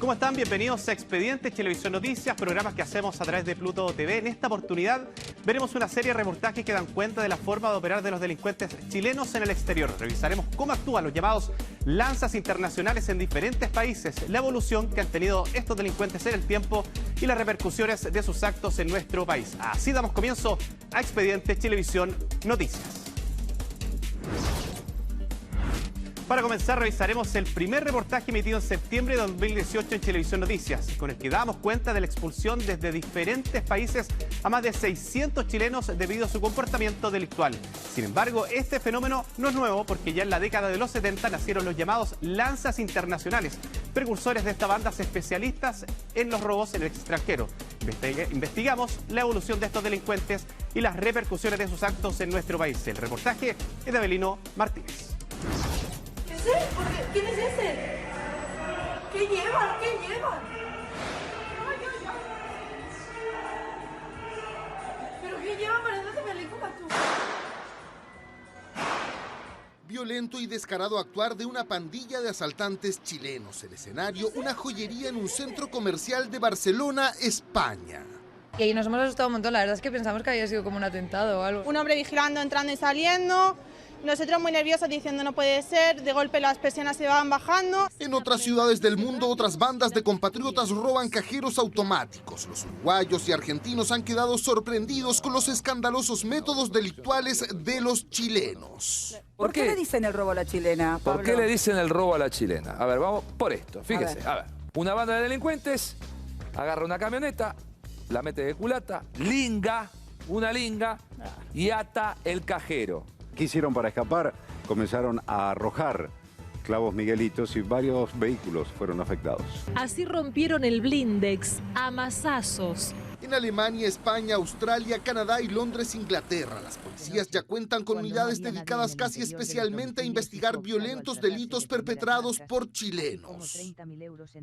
¿Cómo están? Bienvenidos a Expedientes Televisión Noticias, programas que hacemos a través de Pluto TV. En esta oportunidad veremos una serie de reportajes que dan cuenta de la forma de operar de los delincuentes chilenos en el exterior. Revisaremos cómo actúan los llamados lanzas internacionales en diferentes países, la evolución que han tenido estos delincuentes en el tiempo y las repercusiones de sus actos en nuestro país. Así damos comienzo a Expedientes Televisión Noticias. Para comenzar, revisaremos el primer reportaje emitido en septiembre de 2018 en Televisión Noticias, con el que damos cuenta de la expulsión desde diferentes países a más de 600 chilenos debido a su comportamiento delictual. Sin embargo, este fenómeno no es nuevo porque ya en la década de los 70 nacieron los llamados lanzas internacionales, precursores de estas bandas especialistas en los robos en el extranjero. Investigamos la evolución de estos delincuentes y las repercusiones de sus actos en nuestro país. El reportaje es de Abelino Martínez. ¿Quién es ese? ¿Qué llevan? ¿Qué llevan? ¿Pero qué llevan? ¿Para dónde me lico para tú? Violento y descarado actuar de una pandilla de asaltantes chilenos. El escenario, una joyería en un centro comercial de Barcelona, España. Y ahí nos hemos asustado un montón, la verdad es que pensamos que había sido como un atentado o algo. Un hombre vigilando, entrando y saliendo. Nosotros muy nerviosos diciendo no puede ser, de golpe las persianas se van bajando. En otras ciudades del mundo, otras bandas de compatriotas roban cajeros automáticos. Los uruguayos y argentinos han quedado sorprendidos con los escandalosos métodos delictuales de los chilenos. ¿Por qué le dicen el robo a la chilena, Pablo? ¿Por qué le dicen el robo a la chilena? A ver, vamos por esto, fíjese. A ver, una banda de delincuentes agarra una camioneta, la mete de culata, una linga y ata el cajero. ¿Qué hicieron para escapar? Comenzaron a arrojar clavos miguelitos y varios vehículos fueron afectados. Así rompieron el blindex a mazazos. En Alemania, España, Australia, Canadá y Londres, Inglaterra, las policías ya cuentan con unidades dedicadas casi especialmente a investigar violentos delitos perpetrados por chilenos.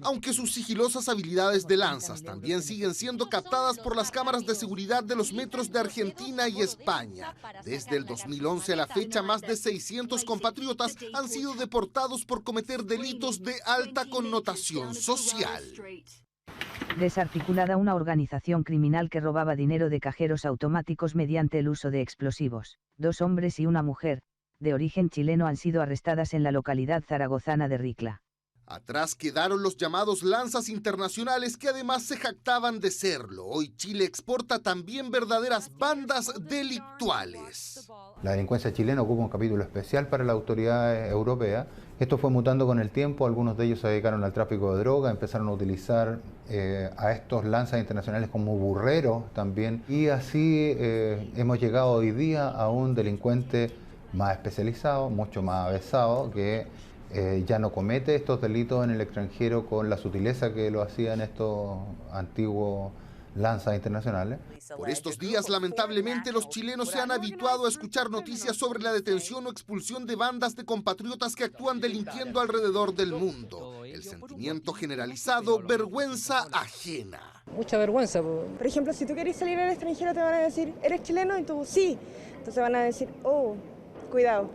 Aunque sus sigilosas habilidades de lanzas también siguen siendo captadas por las cámaras de seguridad de los metros de Argentina y España. Desde el 2011 a la fecha, más de 600 compatriotas han sido deportados por cometer delitos de alta connotación social. Desarticulada una organización criminal que robaba dinero de cajeros automáticos mediante el uso de explosivos. 2 hombres y una mujer, de origen chileno, han sido arrestadas en la localidad zaragozana de Ricla. Atrás quedaron los llamados lanzas internacionales que además se jactaban de serlo. Hoy Chile exporta también verdaderas bandas delictuales. La delincuencia chilena ocupa un capítulo especial para la autoridad europea. Esto fue mutando con el tiempo, algunos de ellos se dedicaron al tráfico de droga, empezaron a utilizar a estos lanzas internacionales como burreros también. Y así hemos llegado hoy día a un delincuente más especializado, mucho más avesado, que ya no comete estos delitos en el extranjero con la sutileza que lo hacían estos antiguos lanzas internacionales. Por estos días, lamentablemente, los chilenos se han habituado a escuchar noticias sobre la detención o expulsión de bandas de compatriotas que actúan delinquiendo alrededor del mundo. El sentimiento generalizado, vergüenza ajena. Mucha vergüenza. Por ejemplo, si tú querés salir al extranjero te van a decir, ¿eres chileno? Y tú, sí. Entonces van a decir, oh, cuidado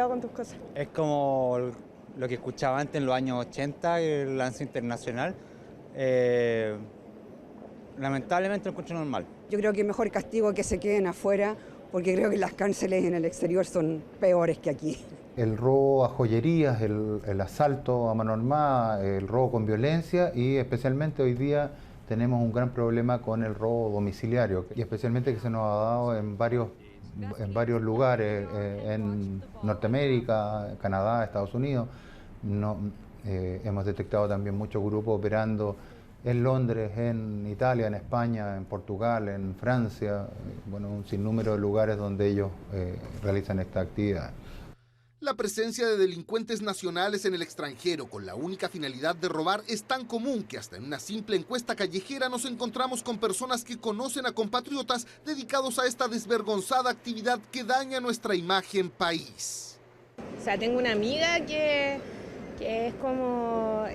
con tus cosas. Es como lo que escuchaba antes en los años 80, el lance internacional. Lamentablemente lo encuentro normal. Yo creo que mejor castigo que se queden afuera, porque creo que las cárceles en el exterior son peores que aquí. El robo a joyerías, el asalto a mano armada, el robo con violencia y especialmente hoy día tenemos un gran problema con el robo domiciliario y especialmente que se nos ha dado en varios lugares, en Norteamérica, Canadá, Estados Unidos. Hemos detectado también muchos grupos operando en Londres, en Italia, en España, en Portugal, en Francia, bueno, un sinnúmero de lugares donde ellos realizan esta actividad. La presencia de delincuentes nacionales en el extranjero con la única finalidad de robar es tan común que hasta en una simple encuesta callejera nos encontramos con personas que conocen a compatriotas dedicados a esta desvergonzada actividad que daña nuestra imagen país. O sea, tengo una amiga que es como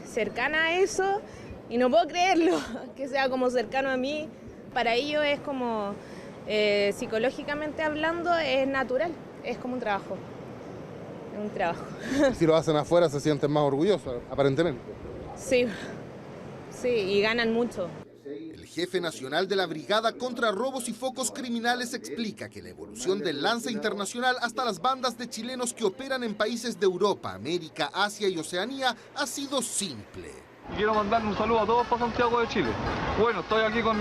cercana a eso y no puedo creerlo, que sea como cercano a mí. Para ellos es como, psicológicamente hablando, es natural, es como un trabajo. Es un trabajo. Si lo hacen afuera se sienten más orgullosos, aparentemente. Sí, sí, y ganan mucho. El jefe nacional de la Brigada contra Robos y Focos Criminales explica que la evolución del lance internacional hasta las bandas de chilenos que operan en países de Europa, América, Asia y Oceanía ha sido simple. Quiero mandarle un saludo a todos para Santiago de Chile. Bueno, estoy aquí con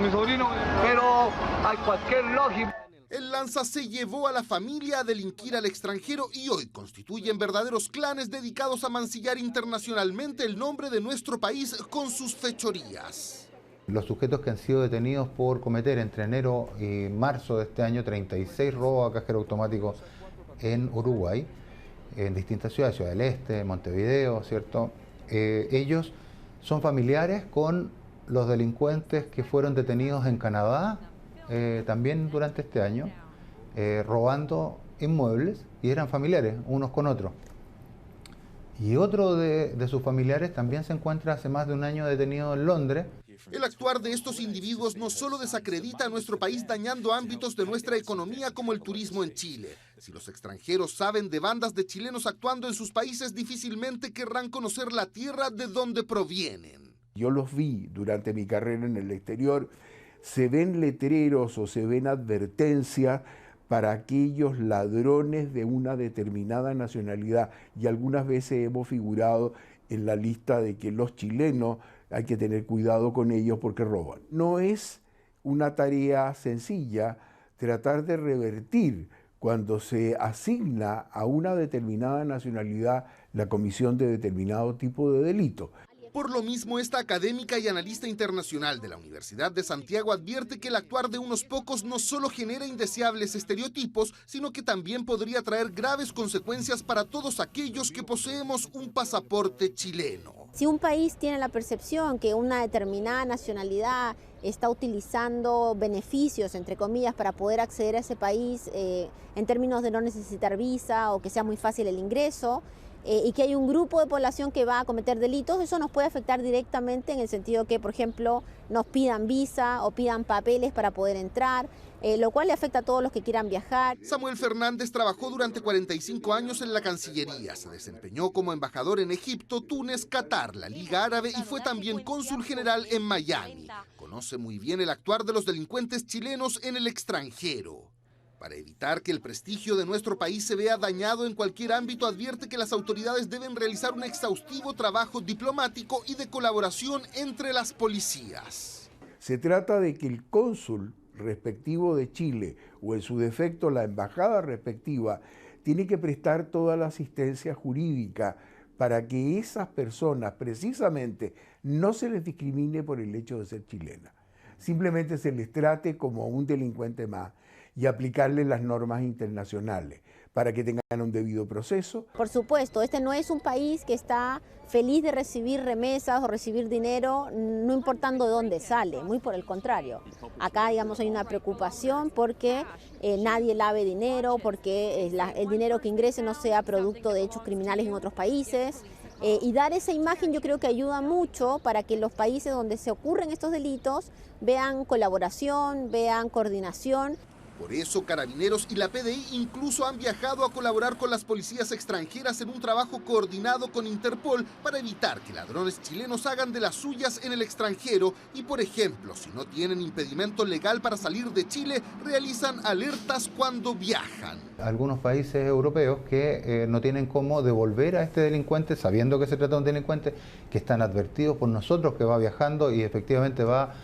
mi sobrino, pero hay cualquier lógica. El lanza se llevó a la familia a delinquir al extranjero y hoy constituyen verdaderos clanes dedicados a mancillar internacionalmente el nombre de nuestro país con sus fechorías. Los sujetos que han sido detenidos por cometer entre enero y marzo de este año 36 robos a cajero automático en Uruguay, en distintas ciudades, Ciudad del Este, Montevideo, ¿cierto? Ellos son familiares con los delincuentes que fueron detenidos en Canadá también durante este año, robando inmuebles, y eran familiares unos con otros. Y otro de sus familiares también se encuentra hace más de un año detenido en Londres. El actuar de estos individuos no solo desacredita a nuestro país dañando ámbitos de nuestra economía como el turismo en Chile. Si los extranjeros saben de bandas de chilenos actuando en sus países, difícilmente querrán conocer la tierra de donde provienen. Yo los vi durante mi carrera en el exterior. Se ven letreros o se ven advertencias para aquellos ladrones de una determinada nacionalidad, y algunas veces hemos figurado en la lista de que los chilenos hay que tener cuidado con ellos porque roban. No es una tarea sencilla tratar de revertir cuando se asigna a una determinada nacionalidad la comisión de determinado tipo de delito. Por lo mismo, esta académica y analista internacional de la Universidad de Santiago advierte que el actuar de unos pocos no solo genera indeseables estereotipos, sino que también podría traer graves consecuencias para todos aquellos que poseemos un pasaporte chileno. Si un país tiene la percepción que una determinada nacionalidad está utilizando beneficios, entre comillas, para poder acceder a ese país en términos de no necesitar visa o que sea muy fácil el ingreso, y que hay un grupo de población que va a cometer delitos, eso nos puede afectar directamente en el sentido que, por ejemplo, nos pidan visa o pidan papeles para poder entrar, lo cual le afecta a todos los que quieran viajar. Samuel Fernández trabajó durante 45 años en la Cancillería, se desempeñó como embajador en Egipto, Túnez, Qatar, la Liga Árabe y fue también cónsul general en Miami. Conoce muy bien el actuar de los delincuentes chilenos en el extranjero. Para evitar que el prestigio de nuestro país se vea dañado en cualquier ámbito, advierte que las autoridades deben realizar un exhaustivo trabajo diplomático y de colaboración entre las policías. Se trata de que el cónsul respectivo de Chile, o en su defecto la embajada respectiva, tiene que prestar toda la asistencia jurídica para que esas personas precisamente no se les discrimine por el hecho de ser chilenas. Simplemente se les trate como un delincuente más y aplicarle las normas internacionales para que tengan un debido proceso. Por supuesto, este no es un país que está feliz de recibir remesas o recibir dinero, no importando de dónde sale, muy por el contrario. Acá, digamos, hay una preocupación porque nadie lave dinero, porque el dinero que ingrese no sea producto de hechos criminales en otros países. Y dar esa imagen yo creo que ayuda mucho para que los países donde se ocurren estos delitos vean colaboración, vean coordinación. Por eso, Carabineros y la PDI incluso han viajado a colaborar con las policías extranjeras en un trabajo coordinado con Interpol para evitar que ladrones chilenos hagan de las suyas en el extranjero y, por ejemplo, si no tienen impedimento legal para salir de Chile, realizan alertas cuando viajan. Algunos países europeos que no tienen cómo devolver a este delincuente, sabiendo que se trata de un delincuente, que están advertidos por nosotros que va viajando y efectivamente va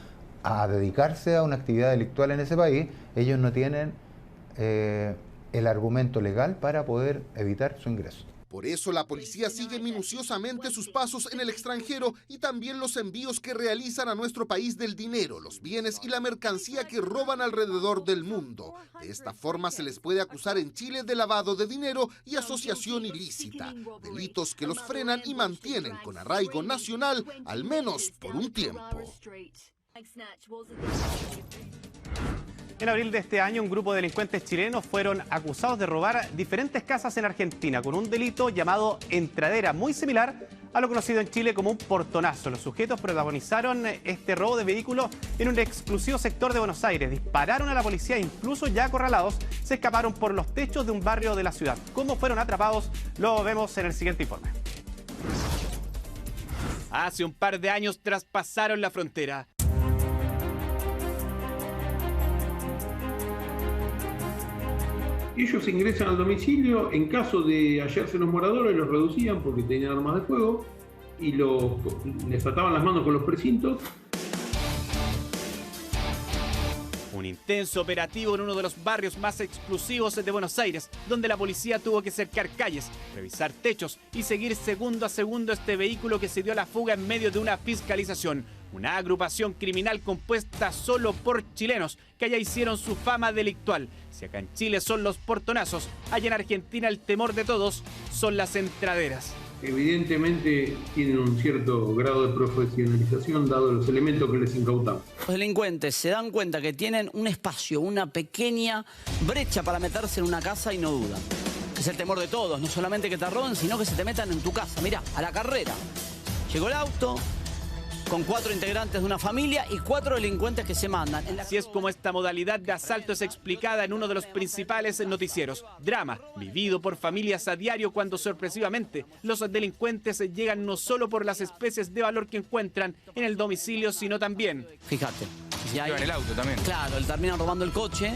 a dedicarse a una actividad delictual en ese país, ellos no tienen el argumento legal para poder evitar su ingreso. Por eso la policía sigue minuciosamente sus pasos en el extranjero y también los envíos que realizan a nuestro país del dinero, los bienes y la mercancía que roban alrededor del mundo. De esta forma se les puede acusar en Chile de lavado de dinero y asociación ilícita, delitos que los frenan y mantienen con arraigo nacional, al menos por un tiempo. En abril de este año, un grupo de delincuentes chilenos fueron acusados de robar diferentes casas en Argentina con un delito llamado entradera, muy similar a lo conocido en Chile como un portonazo. Los sujetos protagonizaron este robo de vehículos en un exclusivo sector de Buenos Aires. Dispararon a la policía e incluso ya acorralados se escaparon por los techos de un barrio de la ciudad. ¿Cómo fueron atrapados? Lo vemos en el siguiente informe. Hace un par de años traspasaron la frontera. Ellos ingresan al domicilio, en caso de hallarse los moradores los reducían porque tenían armas de fuego y les ataban las manos con los precintos. Un intenso operativo en uno de los barrios más exclusivos de Buenos Aires, donde la policía tuvo que cercar calles, revisar techos y seguir segundo a segundo este vehículo que se dio a la fuga en medio de una fiscalización. Una agrupación criminal compuesta solo por chilenos que allá hicieron su fama delictual. Si acá en Chile son los portonazos, allá en Argentina el temor de todos son las entraderas. Evidentemente tienen un cierto grado de profesionalización dado los elementos que les incautamos. Los delincuentes se dan cuenta que tienen un espacio, una pequeña brecha para meterse en una casa y no dudan. Es el temor de todos, no solamente que te roben, sino que se te metan en tu casa. Mirá, a la carrera. Llegó el auto con 4 integrantes de una familia y 4 delincuentes que se mandan. Así es como esta modalidad de asalto es explicada en uno de los principales noticieros. Drama vivido por familias a diario cuando sorpresivamente los delincuentes llegan no solo por las especies de valor que encuentran en el domicilio, sino también... Fíjate. Y ahí, en el auto también. Claro, terminan robando el coche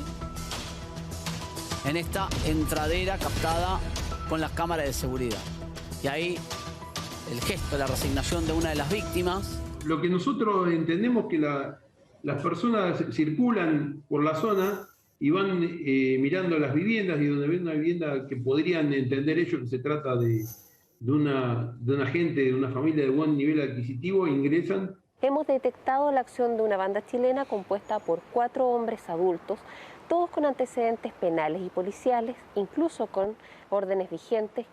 en esta entradera captada con las cámaras de seguridad. Y ahí el gesto, la resignación de una de las víctimas. Lo que nosotros entendemos que las personas circulan por la zona y van mirando las viviendas y donde ven una vivienda que podrían entender ellos que se trata de una gente, de una familia de buen nivel adquisitivo, ingresan. Hemos detectado la acción de una banda chilena compuesta por 4 hombres adultos, todos con antecedentes penales y policiales, incluso con órdenes vigentes.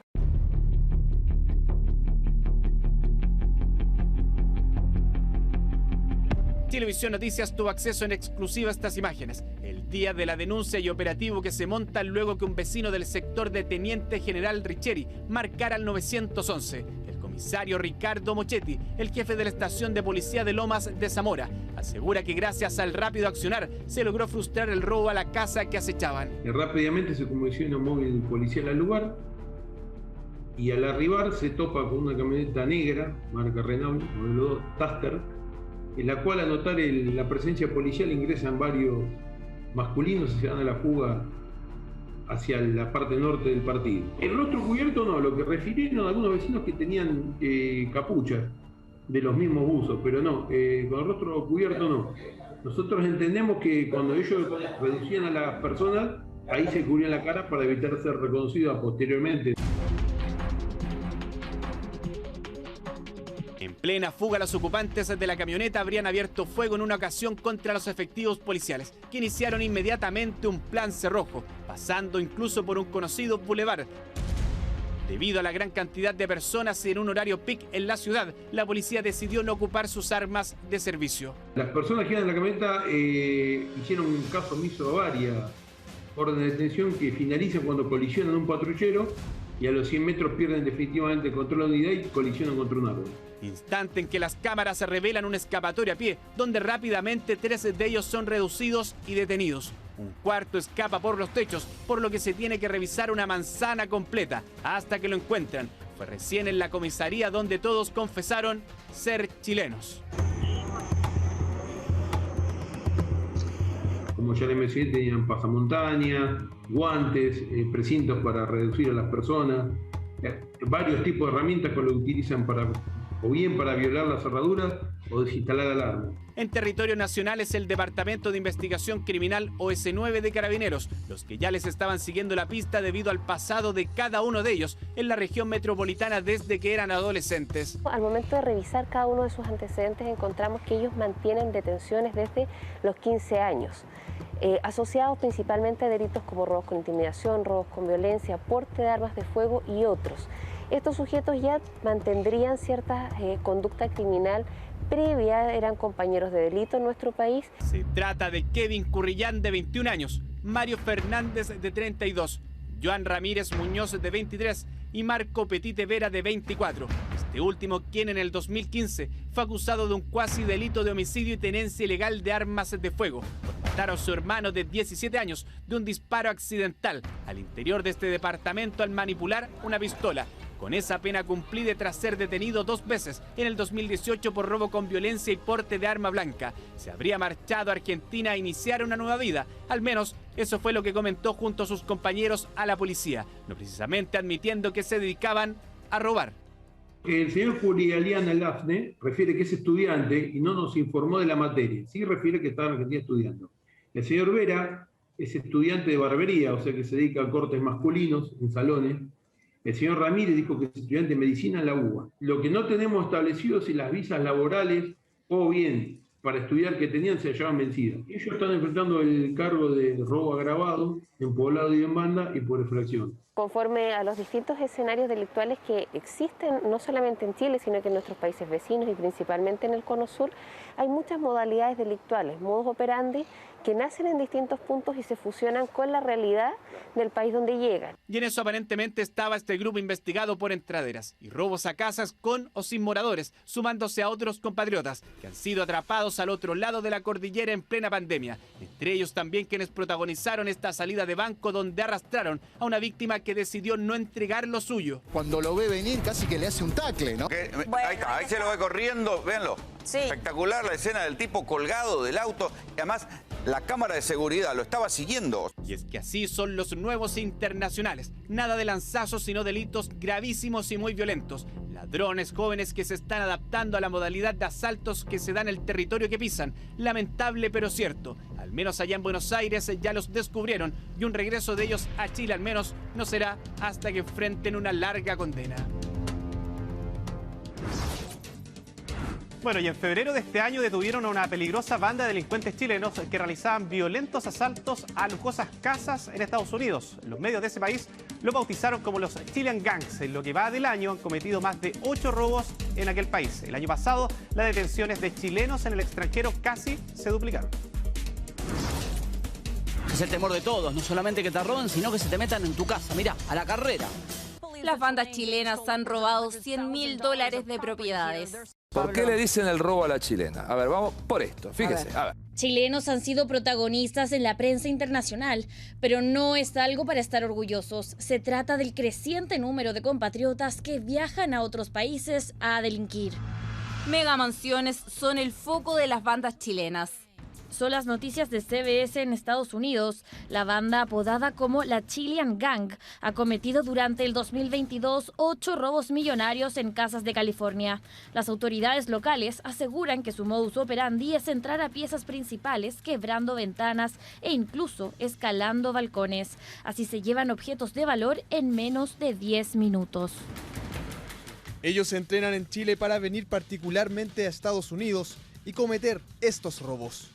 Chilevisión Noticias tuvo acceso en exclusiva a estas imágenes. El día de la denuncia y operativo que se monta luego que un vecino del sector de Teniente General Richeri marcara el 911. El comisario Ricardo Mochetti, el jefe de la estación de policía de Lomas de Zamora, asegura que gracias al rápido accionar se logró frustrar el robo a la casa que acechaban. Rápidamente se comisiona un móvil policial al lugar y al arribar se topa con una camioneta negra, marca Renault, modelo Duster, en la cual al notar la presencia policial ingresan varios masculinos y se dan a la fuga hacia la parte norte del partido. El rostro cubierto no, lo que refirieron algunos vecinos que tenían capuchas de los mismos buzos, pero no, con el rostro cubierto no. Nosotros entendemos que cuando ellos reducían a las personas, ahí se cubrían la cara para evitar ser reconocidas posteriormente. En plena fuga, los ocupantes de la camioneta habrían abierto fuego en una ocasión contra los efectivos policiales, que iniciaron inmediatamente un plan cerrojo, pasando incluso por un conocido bulevar. Debido a la gran cantidad de personas y en un horario peak en la ciudad, la policía decidió no ocupar sus armas de servicio. Las personas que iban en la camioneta hicieron un caso omiso a varias órdenes de detención que finalizan cuando colisionan un patrullero y a los 100 metros pierden definitivamente el control de la unidad y colisionan contra un árbol. Instante en que las cámaras revelan un escapatorio a pie, donde rápidamente 3 de ellos son reducidos y detenidos. Un cuarto escapa por los techos, por lo que se tiene que revisar una manzana completa hasta que lo encuentran. Fue recién en la comisaría donde todos confesaron ser chilenos. Como ya les mencioné, tenían pasamontañas, guantes, precintos para reducir a las personas, varios tipos de herramientas que lo utilizan o bien para violar las cerraduras o desinstalar alarmas. En territorio nacional es el Departamento de Investigación Criminal OS9 de Carabineros, los que ya les estaban siguiendo la pista debido al pasado de cada uno de ellos en la región metropolitana desde que eran adolescentes. Al momento de revisar cada uno de sus antecedentes encontramos que ellos mantienen detenciones desde los 15 años, asociados principalmente a delitos como robos con intimidación, robos con violencia, porte de armas de fuego y otros. Estos sujetos ya mantendrían cierta conducta criminal previa, eran compañeros de delito en nuestro país. Se trata de Kevin Currillán, de 21 años, Mario Fernández, de 32, Joan Ramírez Muñoz, de 23 y Marco Petite Vera, de 24. Este último, quien en el 2015 fue acusado de un cuasi delito de homicidio y tenencia ilegal de armas de fuego por matar a su hermano de 17 años de un disparo accidental al interior de este departamento al manipular una pistola. con esa pena cumplida tras ser detenido 2 veces en el 2018 por robo con violencia y porte de arma blanca. Se habría marchado a Argentina a iniciar una nueva vida. Al menos eso fue lo que comentó junto a sus compañeros a la policía, no precisamente admitiendo que se dedicaban a robar. El señor Julián Alafne refiere que es estudiante y no nos informó de la materia. Sí refiere que estaba en Argentina estudiando. El señor Vera es estudiante de barbería, o sea que se dedica a cortes masculinos en salones. El señor Ramírez dijo que es estudiante de medicina en la UBA. Lo que no tenemos establecido es si las visas laborales o bien para estudiar que tenían se hallaban vencidas. Ellos están enfrentando el cargo de robo agravado en poblado y en banda y por infracción. Conforme a los distintos escenarios delictuales que existen, no solamente en Chile, sino que en nuestros países vecinos y principalmente en el Cono Sur, hay muchas modalidades delictuales, modus operandi, que nacen en distintos puntos y se fusionan con la realidad del país donde llegan. Y en eso aparentemente estaba este grupo investigado por entraderas y robos a casas con o sin moradores, sumándose a otros compatriotas que han sido atrapados al otro lado de la cordillera en plena pandemia. Entre ellos también quienes protagonizaron esta salida de banco donde arrastraron a una víctima que decidió no entregar lo suyo. Cuando lo ve venir casi que le hace un tacle, ¿no? Bueno, ahí está, ahí se lo ve corriendo, véanlo. Sí. Espectacular la escena del tipo colgado del auto. Y además, la cámara de seguridad lo estaba siguiendo. Y es que así son los nuevos internacionales. Nada de lanzazos, sino delitos gravísimos y muy violentos. Ladrones jóvenes que se están adaptando a la modalidad de asaltos que se dan en el territorio que pisan. Lamentable pero cierto. Al menos allá en Buenos Aires ya los descubrieron y un regreso de ellos a Chile al menos no será hasta que enfrenten una larga condena. Bueno, y en febrero de este año detuvieron a una peligrosa banda de delincuentes chilenos que realizaban violentos asaltos a lujosas casas en Estados Unidos. Los medios de ese país lo bautizaron como los Chilean Gangs. En lo que va del año han cometido más de 8 robos en aquel país. El año pasado, las detenciones de chilenos en el extranjero casi se duplicaron. Es el temor de todos, no solamente que te roben, sino que se te metan en tu casa, mirá, a la carrera. Las bandas chilenas han robado $100.000 de propiedades. ¿Por qué le dicen el robo a la chilena? A ver, vamos por esto, fíjese. A ver. Chilenos han sido protagonistas en la prensa internacional, pero no es algo para estar orgullosos. Se trata del creciente número de compatriotas que viajan a otros países a delinquir. Megamansiones son el foco de las bandas chilenas. Son las noticias de CBS en Estados Unidos. La banda apodada como la Chilean Gang ha cometido durante el 2022 8 robos millonarios en casas de California. Las autoridades locales aseguran que su modus operandi es entrar a piezas principales, quebrando ventanas e incluso escalando balcones. Así se llevan objetos de valor en menos de 10 minutos. Ellos se entrenan en Chile para venir particularmente a Estados Unidos y cometer estos robos.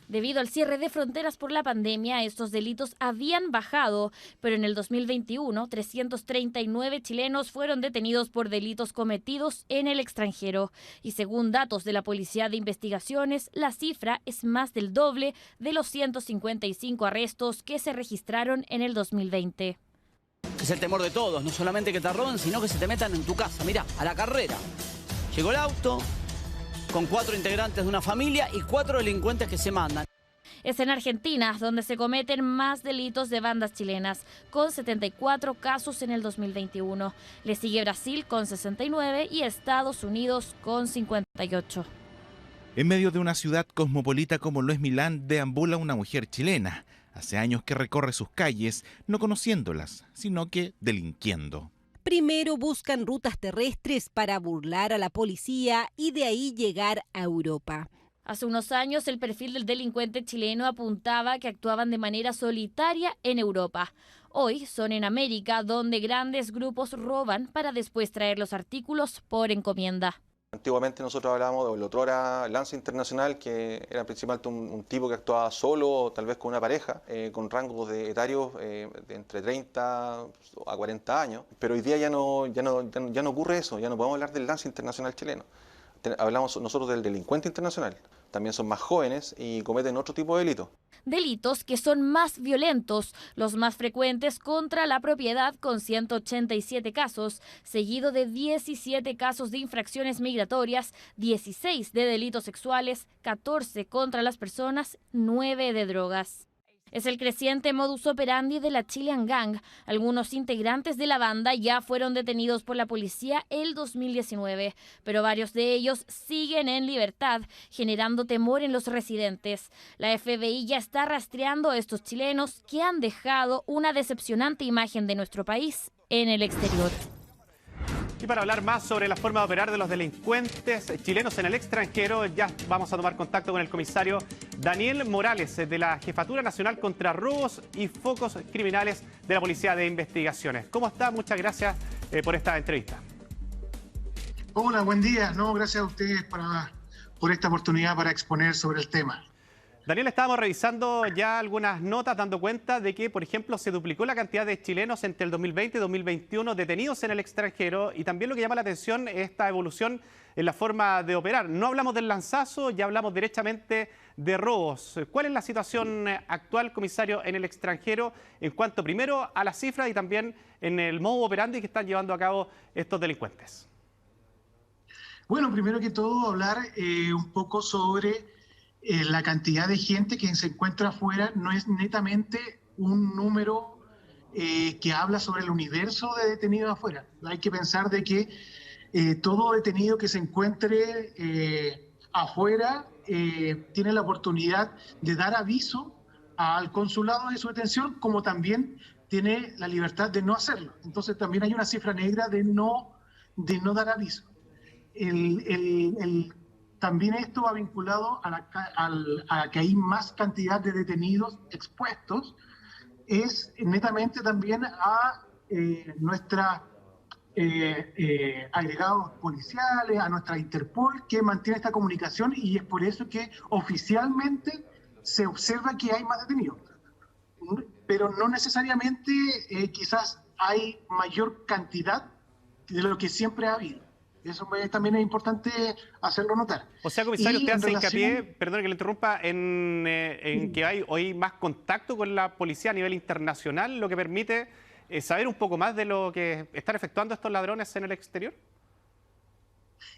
Debido al cierre de fronteras por la pandemia, estos delitos habían bajado, pero en el 2021, 339 chilenos fueron detenidos por delitos cometidos en el extranjero. Y según datos de la Policía de Investigaciones, la cifra es más del doble de los 155 arrestos que se registraron en el 2020. Es el temor de todos, no solamente que te roben, sino que se te metan en tu casa, mirá, a la carrera. Llegó el auto con 4 integrantes de una familia y 4 delincuentes que se mandan. Es en Argentina donde se cometen más delitos de bandas chilenas, con 74 casos en el 2021. Le sigue Brasil con 69 y Estados Unidos con 58. En medio de una ciudad cosmopolita como lo es Milán, deambula una mujer chilena. Hace años que recorre sus calles, no conociéndolas, sino que delinquiendo. Primero buscan rutas terrestres para burlar a la policía y de ahí llegar a Europa. Hace unos años el perfil del delincuente chileno apuntaba que actuaban de manera solitaria en Europa. Hoy son en América donde grandes grupos roban para después traer los artículos por encomienda. Antiguamente nosotros hablábamos del otrora lance internacional, que era principalmente un tipo que actuaba solo o tal vez con una pareja, con rangos etarios de entre 30 a 40 años. Pero hoy día ya no ocurre eso, ya no podemos hablar del lance internacional chileno. Hablamos nosotros del delincuente internacional. También son más jóvenes y cometen otro tipo de delitos. Delitos que son más violentos, los más frecuentes contra la propiedad con 187 casos, seguido de 17 casos de infracciones migratorias, 16 de delitos sexuales, 14 contra las personas, 9 de drogas. Es el creciente modus operandi de la Chilean Gang. Algunos integrantes de la banda ya fueron detenidos por la policía el 2019, pero varios de ellos siguen en libertad, generando temor en los residentes. La FBI ya está rastreando a estos chilenos que han dejado una decepcionante imagen de nuestro país en el exterior. Y para hablar más sobre la forma de operar de los delincuentes chilenos en el extranjero, ya vamos a tomar contacto con el comisario Daniel Morales, de la Jefatura Nacional contra Robos y Focos Criminales de la Policía de Investigaciones. ¿Cómo está? Muchas gracias por esta entrevista. Hola, buen día. No, gracias a ustedes por esta oportunidad para exponer sobre el tema. Daniel, estábamos revisando ya algunas notas dando cuenta de que, por ejemplo, se duplicó la cantidad de chilenos entre el 2020 y 2021 detenidos en el extranjero, y también lo que llama la atención es esta evolución en la forma de operar. No hablamos del lanzazo, ya hablamos directamente de robos. ¿Cuál es la situación actual, comisario, en el extranjero en cuanto primero a las cifras y también en el modo operandi que están llevando a cabo estos delincuentes? Bueno, primero que todo hablar un poco sobre la cantidad de gente que se encuentra afuera. No es netamente un número que habla sobre el universo de detenidos afuera. Hay que pensar de que todo detenido que se encuentre afuera tiene la oportunidad de dar aviso al consulado de su detención, como también tiene la libertad de no hacerlo. Entonces también hay una cifra negra de no dar aviso. También esto va vinculado a que hay más cantidad de detenidos expuestos, es netamente también a nuestra agregados policiales, a nuestra Interpol, que mantiene esta comunicación, y es por eso que oficialmente se observa que hay más detenidos. Pero no necesariamente quizás hay mayor cantidad de lo que siempre ha habido. Eso también es importante hacerlo notar. O sea, comisario, usted hace hincapié, perdón que le interrumpa, en que hay hoy más contacto con la policía a nivel internacional, lo que permite saber un poco más de lo que están efectuando estos ladrones en el exterior.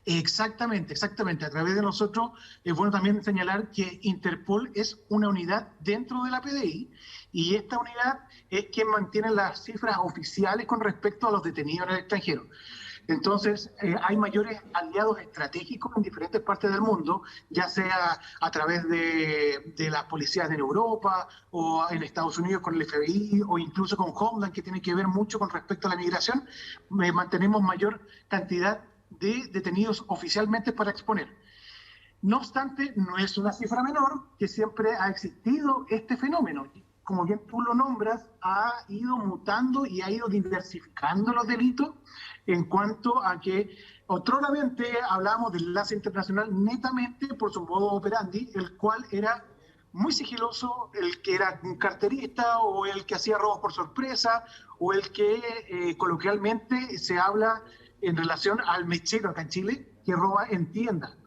Exactamente, exactamente. A través de nosotros es bueno también señalar que Interpol es una unidad dentro de la PDI, y esta unidad es quien mantiene las cifras oficiales con respecto a los detenidos en el extranjero. Entonces, hay mayores aliados estratégicos en diferentes partes del mundo, ya sea a través de las policías en Europa o en Estados Unidos con el FBI o incluso con Homeland, que tiene que ver mucho con respecto a la migración. Mantenemos mayor cantidad de detenidos oficialmente para exponer. No obstante, no es una cifra menor, que siempre ha existido este fenómeno. Como bien tú lo nombras, ha ido mutando y ha ido diversificando los delitos, en cuanto a que otroramente hablábamos del enlace internacional netamente por su modo operandi, el cual era muy sigiloso, el que era un carterista o el que hacía robos por sorpresa o el que coloquialmente se habla en relación al mechero acá en Chile, que roba en tiendas.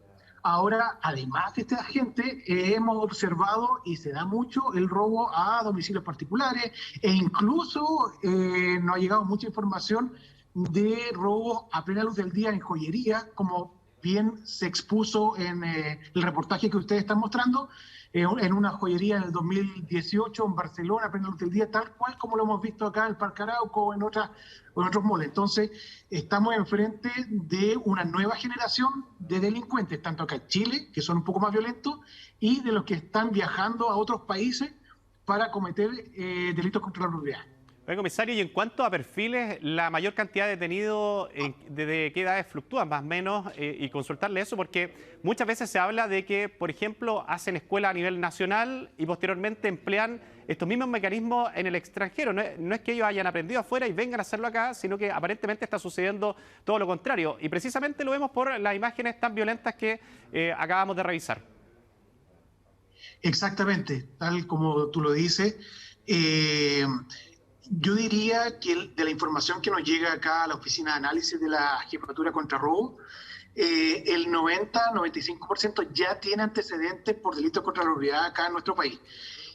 Ahora, además de esta gente, hemos observado, y se da mucho, el robo a domicilios particulares, e incluso nos ha llegado mucha información de robos a plena luz del día en joyería, como bien se expuso en el reportaje que ustedes están mostrando, en una joyería en el 2018 en Barcelona, a plena luz del día, tal cual como lo hemos visto acá en el Parque Arauco o en otros moles. Entonces, estamos enfrente de una nueva generación de delincuentes, tanto acá en Chile, que son un poco más violentos, y de los que están viajando a otros países para cometer delitos contra la propiedad. Oye, comisario, y en cuanto a perfiles, la mayor cantidad de detenidos, ¿de qué edades fluctúan más o menos? Y consultarle eso, porque muchas veces se habla de que, por ejemplo, hacen escuela a nivel nacional y posteriormente emplean estos mismos mecanismos en el extranjero. No es que ellos hayan aprendido afuera y vengan a hacerlo acá, sino que aparentemente está sucediendo todo lo contrario. Y precisamente lo vemos por las imágenes tan violentas que acabamos de revisar. Exactamente, tal como tú lo dices. Yo diría que de la información que nos llega acá a la oficina de análisis de la Jefatura contra Robo, el 90-95% ya tiene antecedentes por delitos contra la propiedad acá en nuestro país.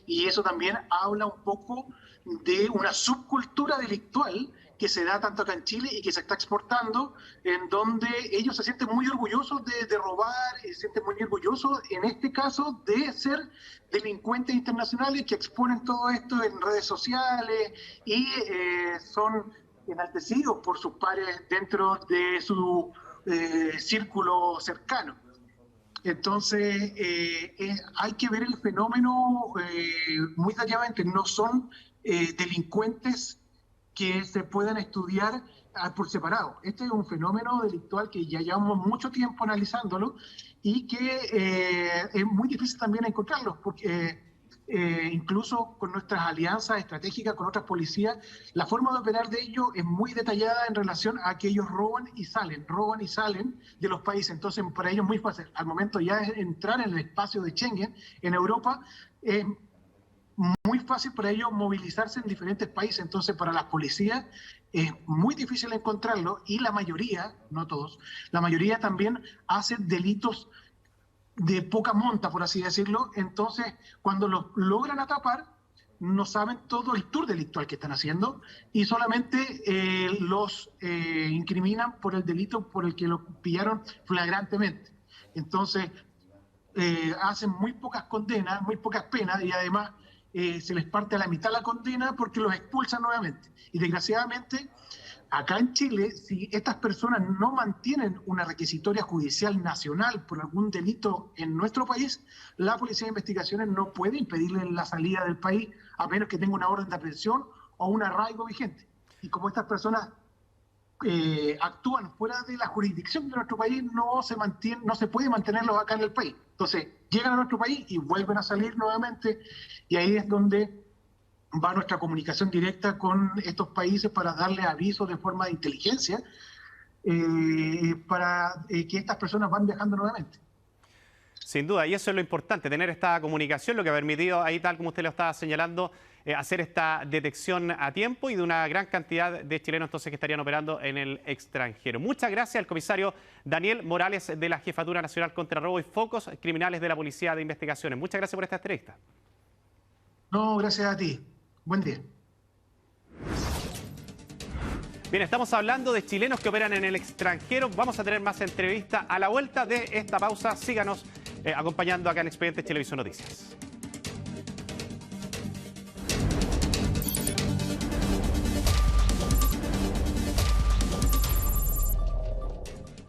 Y eso también habla un poco de una subcultura delictual que se da tanto acá en Chile y que se está exportando, en donde ellos se sienten muy orgullosos de robar, se sienten muy orgullosos, en este caso, de ser delincuentes internacionales que exponen todo esto en redes sociales y son enaltecidos por sus pares dentro de su círculo cercano. Entonces, hay que ver el fenómeno muy detalladamente. No son delincuentes que se puedan estudiar por separado. Este es un fenómeno delictual que ya llevamos mucho tiempo analizándolo y que es muy difícil también encontrarlo, porque incluso con nuestras alianzas estratégicas con otras policías, la forma de operar de ellos es muy detallada en relación a que ellos roban y salen de los países. Entonces, para ellos es muy fácil. Al momento ya de entrar en el espacio de Schengen, en Europa, es muy fácil para ellos movilizarse en diferentes países. Entonces, para las policías es muy difícil encontrarlo y la mayoría, no todos, la mayoría también hace delitos de poca monta, por así decirlo. Entonces, cuando los logran atrapar, no saben todo el tour delictual que están haciendo y solamente los incriminan por el delito por el que los pillaron flagrantemente. Entonces, hacen muy pocas condenas, muy pocas penas y además se les parte a la mitad la condena porque los expulsan nuevamente. Y desgraciadamente, acá en Chile, si estas personas no mantienen una requisitoria judicial nacional por algún delito en nuestro país, la Policía de Investigaciones no puede impedirle la salida del país a menos que tenga una orden de aprehensión o un arraigo vigente. Y como estas personas actúan fuera de la jurisdicción de nuestro país, no se puede mantenerlos acá en el país. Entonces, llegan a nuestro país y vuelven a salir nuevamente, y ahí es donde va nuestra comunicación directa con estos países para darle aviso de forma de inteligencia para que estas personas van viajando nuevamente. Sin duda, y eso es lo importante, tener esta comunicación, lo que ha permitido, ahí tal como usted lo estaba señalando, hacer esta detección a tiempo y de una gran cantidad de chilenos entonces que estarían operando en el extranjero. Muchas gracias al comisario Daniel Morales de la Jefatura Nacional contra Robo y Focos Criminales de la Policía de Investigaciones. Muchas gracias por esta entrevista. No, gracias a ti. Buen día. Bien, estamos hablando de chilenos que operan en el extranjero. Vamos a tener más entrevistas a la vuelta de esta pausa. Síganos acompañando acá en Expedientes Televisión Noticias.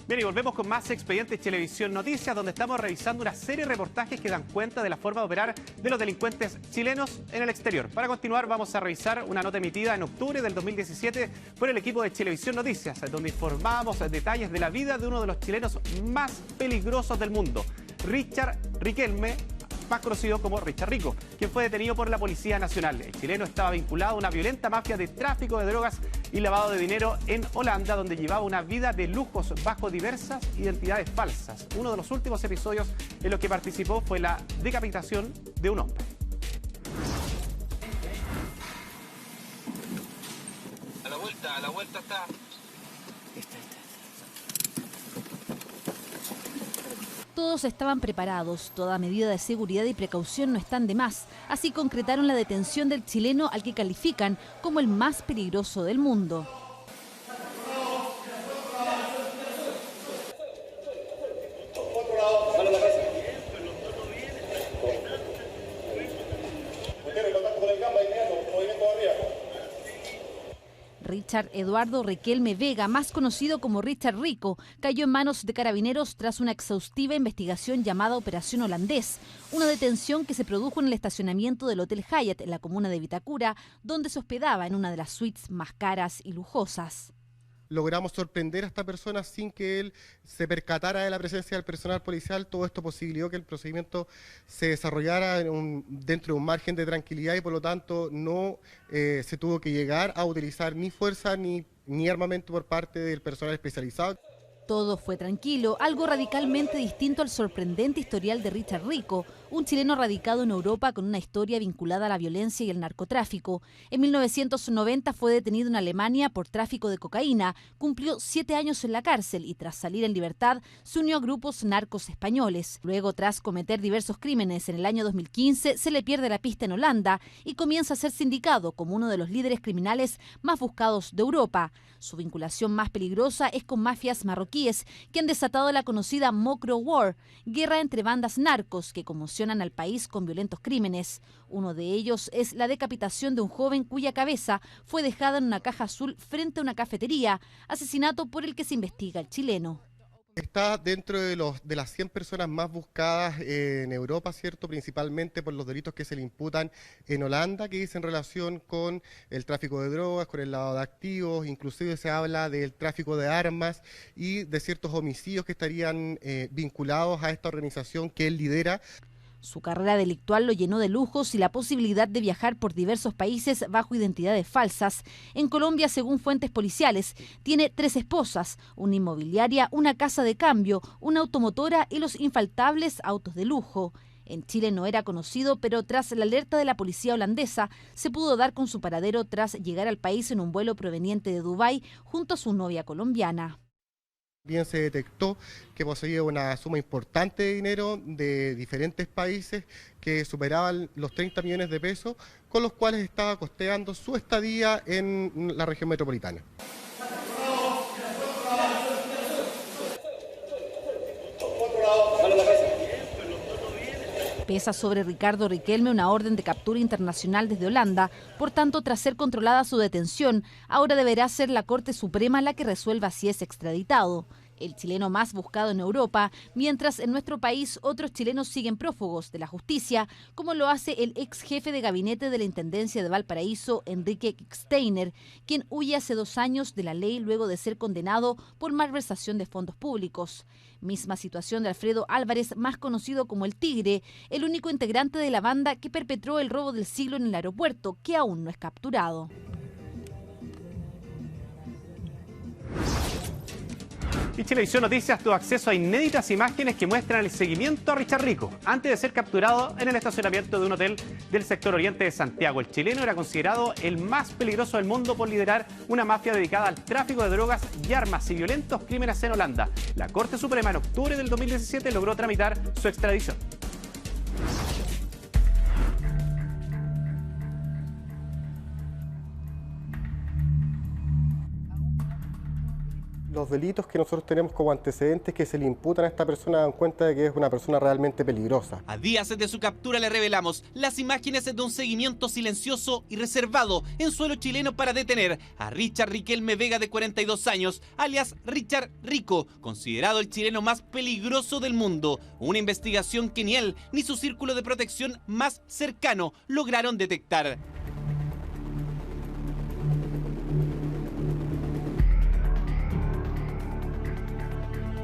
Bien, y volvemos con más Expedientes Televisión Noticias, donde estamos revisando una serie de reportajes que dan cuenta de la forma de operar de los delincuentes chilenos en el exterior. Para continuar, vamos a revisar una nota emitida en octubre del 2017 por el equipo de Televisión Noticias, donde informábamos detalles de la vida de uno de los chilenos más peligrosos del mundo, Richard Riquelme, más conocido como Richard Rico, quien fue detenido por la Policía Nacional. El chileno estaba vinculado a una violenta mafia de tráfico de drogas y lavado de dinero en Holanda, donde llevaba una vida de lujos bajo diversas identidades falsas. Uno de los últimos episodios en los que participó fue la decapitación de un hombre. A la vuelta está. Todos estaban preparados, toda medida de seguridad y precaución no están de más. Así concretaron la detención del chileno al que califican como el más peligroso del mundo. Richard Eduardo Riquelme Vega, más conocido como Richard Rico, cayó en manos de carabineros tras una exhaustiva investigación llamada Operación Holandés, una detención que se produjo en el estacionamiento del Hotel Hyatt en la comuna de Vitacura, donde se hospedaba en una de las suites más caras y lujosas. Logramos sorprender a esta persona sin que él se percatara de la presencia del personal policial. Todo esto posibilitó que el procedimiento se desarrollara dentro de un margen de tranquilidad y por lo tanto no se tuvo que llegar a utilizar ni fuerza ni armamento por parte del personal especializado. Todo fue tranquilo, algo radicalmente distinto al sorprendente historial de Richard Rico, un chileno radicado en Europa con una historia vinculada a la violencia y el narcotráfico. En 1990 fue detenido en Alemania por tráfico de cocaína, cumplió 7 años en la cárcel y tras salir en libertad se unió a grupos narcos españoles. Luego, tras cometer diversos crímenes en el año 2015, se le pierde la pista en Holanda y comienza a ser sindicado como uno de los líderes criminales más buscados de Europa. Su vinculación más peligrosa es con mafias marroquíes que han desatado la conocida Mokro War, guerra entre bandas narcos que conmocionan al país con violentos crímenes. Uno de ellos es la decapitación de un joven cuya cabeza fue dejada en una caja azul frente a una cafetería, asesinato por el que se investiga el chileno. Está dentro de las 100 personas más buscadas en Europa, ¿cierto? Principalmente por los delitos que se le imputan en Holanda, que dicen relación con el tráfico de drogas, con el lavado de activos, inclusive se habla del tráfico de armas y de ciertos homicidios que estarían vinculados a esta organización que él lidera. Su carrera delictual lo llenó de lujos y la posibilidad de viajar por diversos países bajo identidades falsas. En Colombia, según fuentes policiales, tiene 3 esposas, una inmobiliaria, una casa de cambio, una automotora y los infaltables autos de lujo. En Chile no era conocido, pero tras la alerta de la policía holandesa, se pudo dar con su paradero tras llegar al país en un vuelo proveniente de Dubái junto a su novia colombiana. Bien se detectó que poseía una suma importante de dinero de diferentes países que superaban los 30 millones de pesos, con los cuales estaba costeando su estadía en la región metropolitana. Pesa sobre Ricardo Riquelme una orden de captura internacional desde Holanda. Por tanto, tras ser controlada su detención, ahora deberá ser la Corte Suprema la que resuelva si es extraditado. El chileno más buscado en Europa, mientras en nuestro país otros chilenos siguen prófugos de la justicia, como lo hace el ex jefe de gabinete de la Intendencia de Valparaíso, Enrique Steiner, quien huye hace 2 años de la ley luego de ser condenado por malversación de fondos públicos. Misma situación de Alfredo Álvarez, más conocido como el Tigre, el único integrante de la banda que perpetró el robo del siglo en el aeropuerto, que aún no es capturado. Y Chilevisión Noticias tuvo acceso a inéditas imágenes que muestran el seguimiento a Richard Rico antes de ser capturado en el estacionamiento de un hotel del sector oriente de Santiago. El chileno era considerado el más peligroso del mundo por liderar una mafia dedicada al tráfico de drogas y armas y violentos crímenes en Holanda. La Corte Suprema en octubre del 2017 logró tramitar su extradición. Los delitos que nosotros tenemos como antecedentes que se le imputan a esta persona dan cuenta de que es una persona realmente peligrosa. A días de su captura le revelamos las imágenes de un seguimiento silencioso y reservado en suelo chileno para detener a Richard Riquelme Vega, de 42 años, alias Richard Rico, considerado el chileno más peligroso del mundo. Una investigación que ni él ni su círculo de protección más cercano lograron detectar.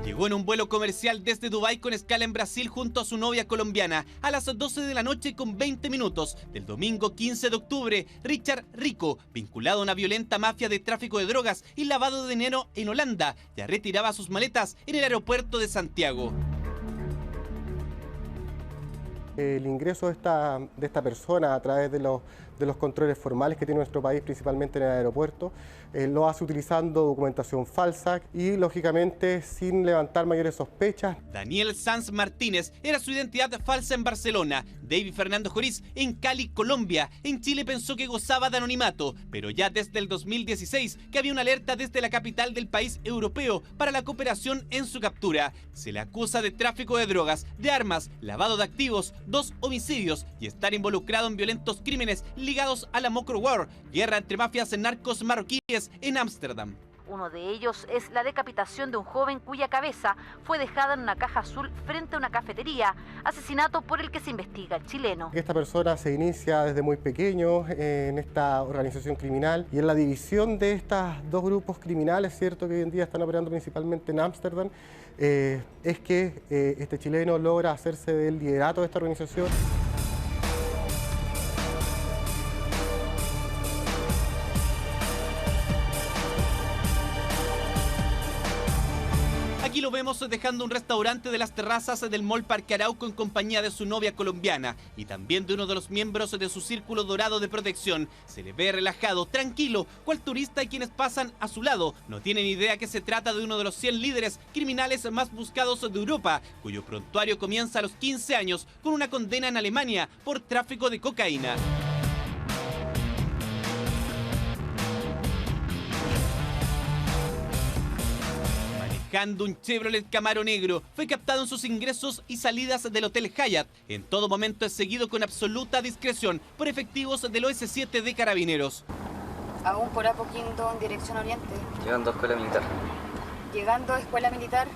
Llegó en un vuelo comercial desde Dubái con escala en Brasil junto a su novia colombiana a las 12 de la noche con 20 minutos del domingo 15 de octubre. Richard Rico, vinculado a una violenta mafia de tráfico de drogas y lavado de dinero en Holanda, ya retiraba sus maletas en el aeropuerto de Santiago. El ingreso de esta persona a través de los controles formales que tiene nuestro país, principalmente en el aeropuerto, lo hace utilizando documentación falsa y, lógicamente, sin levantar mayores sospechas. Daniel Sanz Martínez era su identidad falsa en Barcelona. David Fernando Joriz en Cali, Colombia. En Chile pensó que gozaba de anonimato, pero ya desde el 2016 que había una alerta desde la capital del país europeo para la cooperación en su captura. Se le acusa de tráfico de drogas, de armas, lavado de activos, 2 homicidios y estar involucrado en violentos crímenes ligados a la Mokro War, guerra entre mafias en narcos marroquíes en Ámsterdam. Uno de ellos es la decapitación de un joven cuya cabeza fue dejada en una caja azul frente a una cafetería, asesinato por el que se investiga el chileno. Esta persona se inicia desde muy pequeño en esta organización criminal y en la división de estos 2 grupos criminales, cierto, que hoy en día están operando principalmente en Ámsterdam, es que este chileno logra hacerse del liderato de esta organización. Aquí Aquí lo vemos dejando un restaurante de las terrazas del Mall Parque Arauco en compañía de su novia colombiana y también de uno de los miembros de su círculo dorado de protección. Se le ve relajado, tranquilo, cual turista, y quienes pasan a su lado no tienen idea que se trata de uno de los 100 líderes criminales más buscados de Europa, cuyo prontuario comienza a los 15 años con una condena en Alemania por tráfico de cocaína. Manejando un Chevrolet Camaro negro, fue captado en sus ingresos y salidas del Hotel Hyatt. En todo momento es seguido con absoluta discreción por efectivos del OS7 de Carabineros. Aún por Apoquindo en dirección oriente. Llegando a escuela militar. Llegando a escuela militar.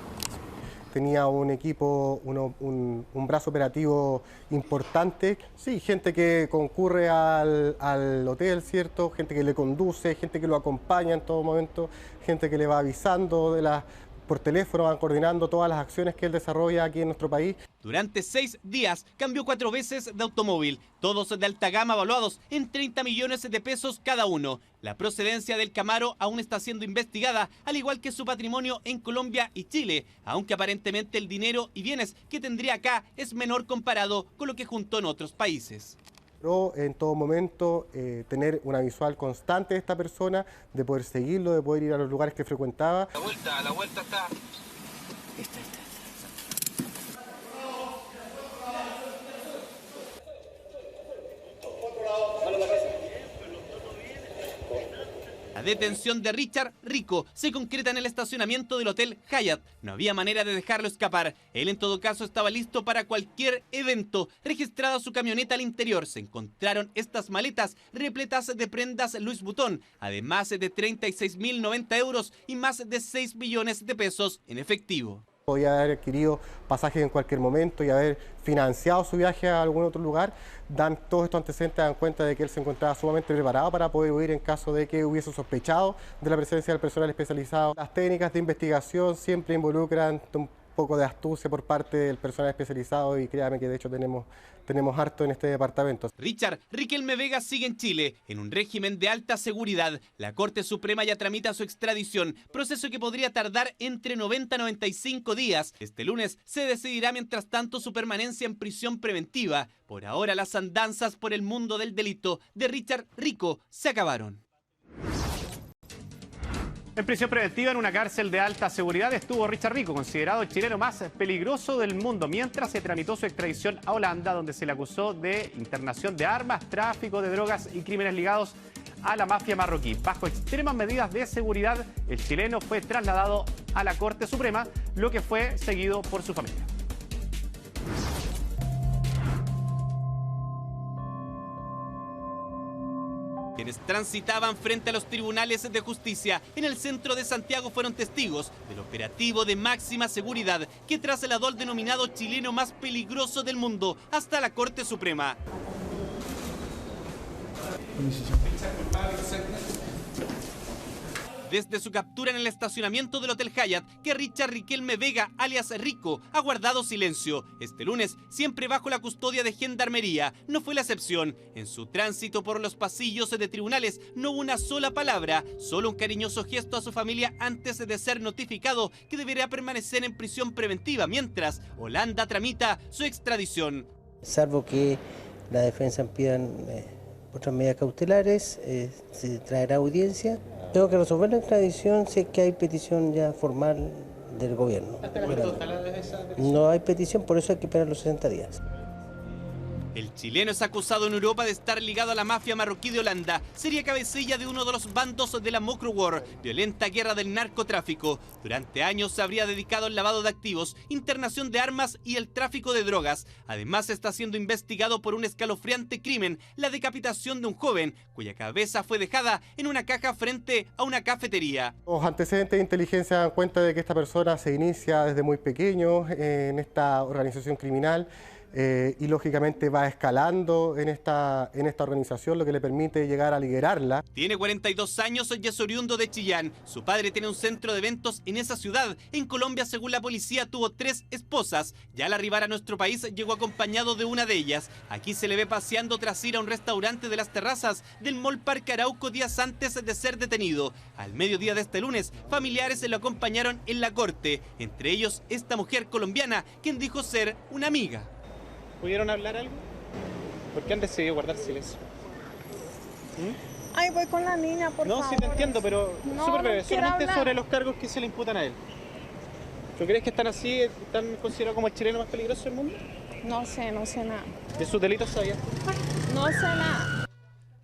Tenía un equipo, un brazo operativo importante. Sí, gente que concurre al hotel, ¿cierto? Gente que le conduce, gente que lo acompaña en todo momento, gente que le va avisando por teléfono, van coordinando todas las acciones que él desarrolla aquí en nuestro país. Durante 6 días cambió 4 veces de automóvil, todos de alta gama evaluados en 30 millones de pesos cada uno. La procedencia del Camaro aún está siendo investigada, al igual que su patrimonio en Colombia y Chile, aunque aparentemente el dinero y bienes que tendría acá es menor comparado con lo que juntó en otros países. Pero en todo momento tener una visual constante de esta persona, de poder seguirlo, de poder ir a los lugares que frecuentaba. A la vuelta está. La detención de Richard Rico se concreta en el estacionamiento del Hotel Hyatt. No había manera de dejarlo escapar. Él en todo caso estaba listo para cualquier evento. Registrada su camioneta al interior, se encontraron estas maletas repletas de prendas Louis Vuitton, además de 36.090 euros y más de 6 millones de pesos en efectivo. Podía haber adquirido pasajes en cualquier momento y haber financiado su viaje a algún otro lugar. Todos estos antecedentes dan cuenta de que él se encontraba sumamente preparado para poder huir en caso de que hubiese sospechado de la presencia del personal especializado. Las técnicas de investigación siempre involucran un poco de astucia por parte del personal especializado y créame que de hecho tenemos harto en este departamento. Richard Riquelme Vega sigue en Chile en un régimen de alta seguridad. La Corte Suprema ya tramita su extradición, proceso que podría tardar entre 90 y 95 días. Este lunes se decidirá mientras tanto su permanencia en prisión preventiva. Por ahora las andanzas por el mundo del delito de Richard Rico se acabaron. En prisión preventiva en una cárcel de alta seguridad estuvo Richard Rico, considerado el chileno más peligroso del mundo, mientras se tramitó su extradición a Holanda, donde se le acusó de internación de armas, tráfico de drogas y crímenes ligados a la mafia marroquí. Bajo extremas medidas de seguridad, el chileno fue trasladado a la Corte Suprema, lo que fue seguido por su familia. Quienes transitaban frente a los tribunales de justicia en el centro de Santiago fueron testigos del operativo de máxima seguridad que trasladó al denominado chileno más peligroso del mundo hasta la Corte Suprema. Desde su captura en el estacionamiento del Hotel Hyatt, que Richard Riquelme Vega, alias Rico, ha guardado silencio. Este lunes, siempre bajo la custodia de Gendarmería, no fue la excepción. En su tránsito por los pasillos de tribunales no hubo una sola palabra, solo un cariñoso gesto a su familia antes de ser notificado que deberá permanecer en prisión preventiva mientras Holanda tramita su extradición. Salvo que la defensa pidan otras medidas cautelares, se traerá audiencia. Tengo que resolver la extradición si es que hay petición ya formal del gobierno. No hay petición, por eso hay que esperar los 60 días. El chileno es acusado en Europa de estar ligado a la mafia marroquí de Holanda. Sería cabecilla de uno de los bandos de la Mokro War, violenta guerra del narcotráfico. Durante años se habría dedicado al lavado de activos, internación de armas y el tráfico de drogas. Además está siendo investigado por un escalofriante crimen, la decapitación de un joven, cuya cabeza fue dejada en una caja frente a una cafetería. Los antecedentes de inteligencia dan cuenta de que esta persona se inicia desde muy pequeño en esta organización criminal. y lógicamente va escalando en esta organización, lo que le permite llegar a liderarla. Tiene 42 años y es oriundo de Chillán. Su padre tiene un centro de eventos en esa ciudad. En Colombia, según la policía, tuvo 3 esposas. Ya al arribar a nuestro país llegó acompañado de una de ellas. Aquí se le ve paseando tras ir a un restaurante de las terrazas del Mall Parque Arauco días antes de ser detenido. Al mediodía de este lunes, familiares lo acompañaron en la corte. Entre ellos, esta mujer colombiana, quien dijo ser una amiga. ¿Pudieron hablar algo? ¿Por qué han decidido guardar silencio? Ay, voy con la niña, por favor. No, sí te entiendo, pero no, súper breve. No quiero solamente hablar. sobre los cargos que se le imputan a él. ¿Tú crees que están así, están considerados como el chileno más peligroso del mundo? No sé nada. ¿De sus delitos sabías? No sé nada.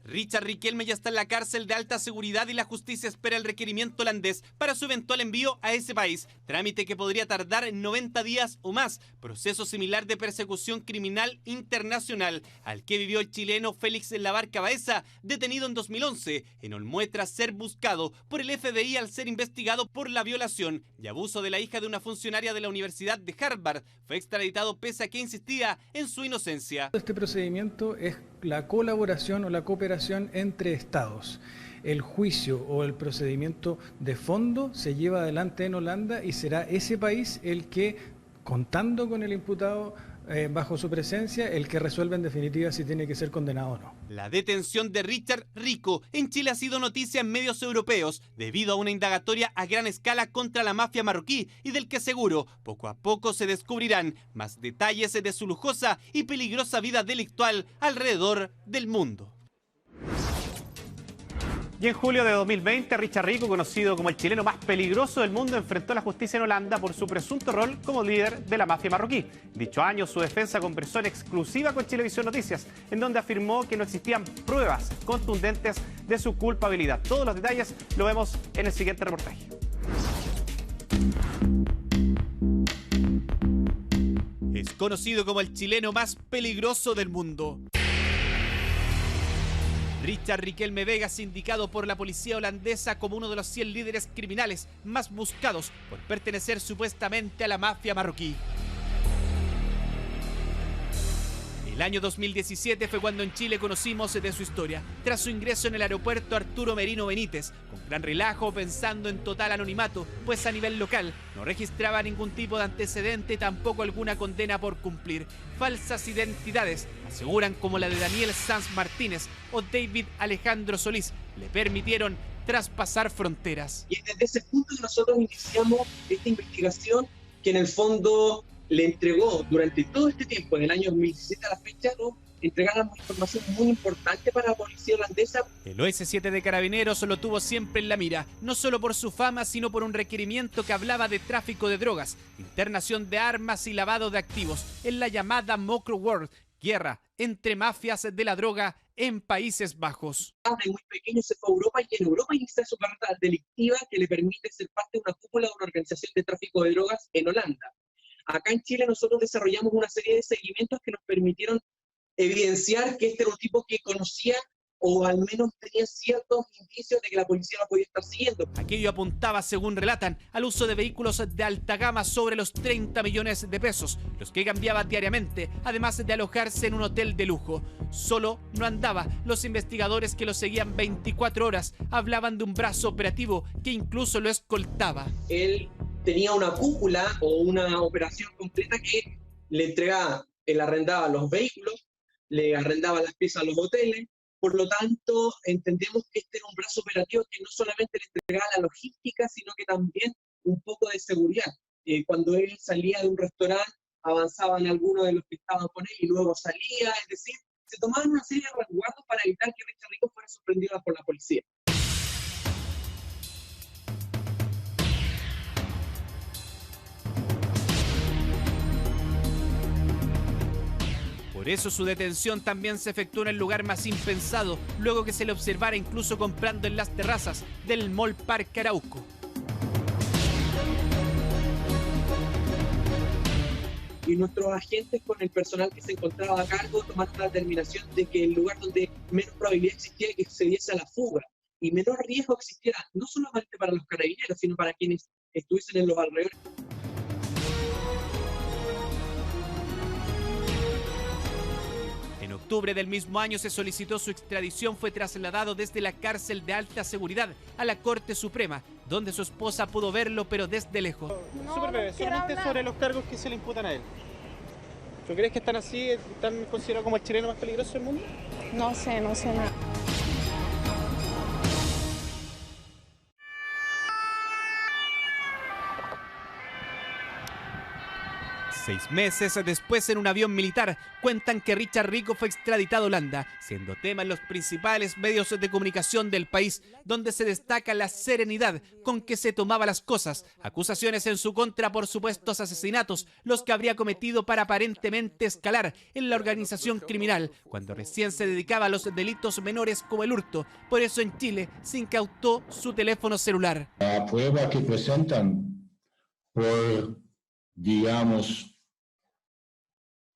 Richard Riquelme ya está en la cárcel de alta seguridad y la justicia espera el requerimiento holandés para su eventual envío a ese país, trámite que podría tardar 90 días o más, proceso similar de persecución criminal internacional al que vivió el chileno Félix Labarca Baeza, detenido en 2011 en Olmué tras ser buscado por el FBI al ser investigado por la violación y abuso de la hija de una funcionaria de la Universidad de Harvard. Fue extraditado pese a que insistía en su inocencia. Este procedimiento es la colaboración o la cooperación entre estados. El juicio o el procedimiento de fondo se lleva adelante en Holanda y será ese país el que, contando con el imputado bajo su presencia, el que resuelva en definitiva si tiene que ser condenado o no. La detención de Richard Rico en Chile ha sido noticia en medios europeos debido a una indagatoria a gran escala contra la mafia marroquí y del que seguro poco a poco se descubrirán más detalles de su lujosa y peligrosa vida delictual alrededor del mundo. Y en julio de 2020, Richard Rico, conocido como el chileno más peligroso del mundo, enfrentó a la justicia en Holanda por su presunto rol como líder de la mafia marroquí. Dicho año, su defensa conversó en exclusiva con Chilevisión Noticias, en donde afirmó que no existían pruebas contundentes de su culpabilidad. Todos los detalles lo vemos en el siguiente reportaje. Es conocido como el chileno más peligroso del mundo. Richard Riquelme Vega es indicado por la policía holandesa como uno de los 100 líderes criminales más buscados por pertenecer supuestamente a la mafia marroquí. El año 2017 fue cuando en Chile conocimos de su historia, tras su ingreso en el aeropuerto Arturo Merino Benítez, con gran relajo pensando en total anonimato, pues a nivel local no registraba ningún tipo de antecedente, tampoco alguna condena por cumplir. Falsas identidades, aseguran, como la de Daniel Sanz Martínez o David Alejandro Solís, le permitieron traspasar fronteras. Y desde ese punto nosotros iniciamos esta investigación que en el fondo le entregó durante todo este tiempo, en el año 2017 a la fecha, ¿no?, entregaron información muy importante para la policía holandesa. El OS7 de Carabineros lo tuvo siempre en la mira, no solo por su fama, sino por un requerimiento que hablaba de tráfico de drogas, internación de armas y lavado de activos, en la llamada Mokro World, guerra entre mafias de la droga en Países Bajos. De muy pequeño se fue a Europa y en Europa inicia su carrera delictiva que le permite ser parte de una cúpula de una organización de tráfico de drogas en Holanda. Acá en Chile nosotros desarrollamos una serie de seguimientos que nos permitieron evidenciar que este era un tipo que conocía o al menos tenía ciertos indicios de que la policía lo podía estar siguiendo. Aquello apuntaba, según relatan, al uso de vehículos de alta gama sobre los 30 millones de pesos, los que cambiaba diariamente, además de alojarse en un hotel de lujo. Solo no andaba. Los investigadores que lo seguían 24 horas hablaban de un brazo operativo que incluso lo escoltaba. Él tenía una cúpula o una operación completa que le entregaba, él arrendaba los vehículos, le arrendaba las piezas a los hoteles. Por lo tanto, entendemos que este era un brazo operativo que no solamente le entregaba la logística, sino que también un poco de seguridad. Cuando él salía de un restaurante, avanzaban algunos de los que estaban con él y luego salía, es decir, se tomaban una serie de resguardos para evitar que Richard Rico fuera sorprendido por la policía. Por eso su detención también se efectuó en el lugar más impensado, luego que se le observara incluso comprando en las terrazas del Mall Parque Arauco. Y nuestros agentes, con el personal que se encontraba a cargo, tomaron la determinación de que el lugar donde menos probabilidad existía de que se diese a la fuga y menor riesgo existiera, no solamente para los carabineros, sino para quienes estuviesen en los alrededores. octubre del mismo año se solicitó su extradición, fue trasladado desde la cárcel de alta seguridad a la Corte Suprema, donde su esposa pudo verlo, pero desde lejos. Súper breve, solamente sobre los cargos que se le imputan a él. ¿Tú crees que están así, están considerados como el chileno más peligroso del mundo? No sé nada. 6 meses después, en un avión militar, cuentan que Richard Rico fue extraditado a Holanda, siendo tema en los principales medios de comunicación del país, donde se destaca la serenidad con que se tomaba las cosas, acusaciones en su contra por supuestos asesinatos, los que habría cometido para aparentemente escalar en la organización criminal, cuando recién se dedicaba a los delitos menores como el hurto. Por eso en Chile se incautó su teléfono celular. La prueba que presentan por, digamos,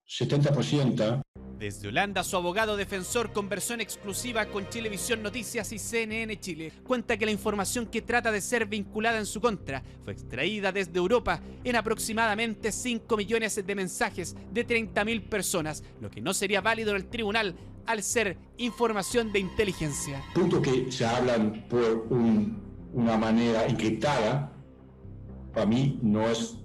70%. Desde Holanda, su abogado defensor conversó en exclusiva con Chilevisión Noticias y CNN Chile. Cuenta que la información que trata de ser vinculada en su contra fue extraída desde Europa en aproximadamente 5 millones de mensajes de 30.000 personas, lo que no sería válido en el tribunal al ser información de inteligencia. Punto que se hablan por una manera encriptada, para mí no es